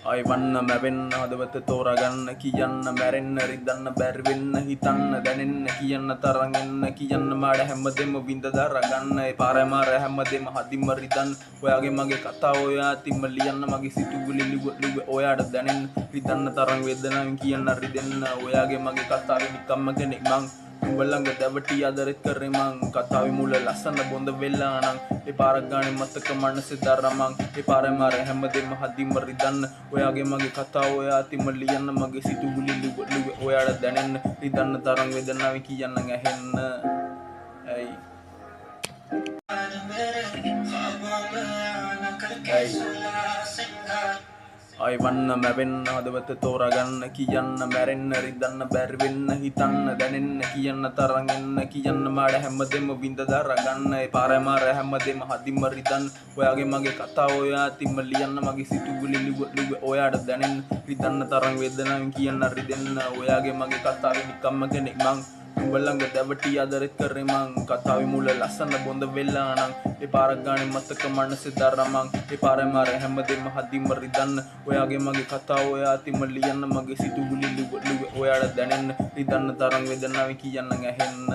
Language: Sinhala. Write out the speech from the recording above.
I වන්න මැවෙන්න හදවත තෝරගන්න කියන්න මැරෙන්න රිදන්න බැරිවෙන්න හිතන්න දැනෙන්න කියන්න තරන් එන්න කියන්න මාඩ හැමදෙම විඳ දරගන්න ඒ පාරේ මාර හැමදෙම හදිම රිදන්න ඔයාගේ මගේ කතාව ඔයා තිම්ම ලියන්න මගේ සිතුවිලි ලිව ඔයාට දැනෙන්න රිදන්න තරන් වේදනාවෙන් කියන්න රිදෙන්න ඔයාගේ මගේ කතාවේ නිකම්ම කෙනෙක් මං උඹලඟ දැවටි ආදරෙත් කරේ මං කතාවේ මුල ලස්සන බොඳ වෙලා නං ඒ පාරක් ගානේ මතක මනසේ දරමං ඒ පාරේ මාර හැමදෙම හදිම රිදන්න ඔයාගේ මගේ කතාව ඔයා තිම්ම ලියන්න මගේ සිතුවිලි ලිව ඔයාට දැනෙන්න රිදන්න තරම් වේදනාවෙන් කියන්න ඇහෙන්න ඇයි I වන්න මැවෙන්න හදවත තෝරගන්න කියන්න මැරෙන්න රිදන්න බැරිවෙන්න හිතන්න දැනෙන්න කියන්න තරන් එන්න කියන්න මාඩ හැමදෙම විඳ දරගන්න ඒ පාරේ මාර හැමදෙම හදිම රිදන්න ඔයාගේ මගේ කතාව ඔයා තිම්ම ලියන්න මගේ සිතුවිලි ලිව ඔයාට දැනෙන්න රිදන්න තරම් වේදනාවෙන් කියන්න රිදෙන්න ඔයාගේ මගේ කතාවේ නිකම්ම කෙනෙක් මං උඹලඟ දැවටි ආදරෙත් කරේ මං කතාවේ මුල ලස්සන බොඳ වෙලා නං ඒ පාරක් ගානේ මතක මනසේ දරමං ඒ පාරේ මාර හැමදෙම හදිම රිදන්න ඔයාගේ මගේ කතාව ඔයා තිම්ම ලියන්න මගේ සිතුවිලි ලිව ඔයාට දැනෙන්න රිදන්න තරම් වේදනාවෙන් කියන්න ඇහෙන්න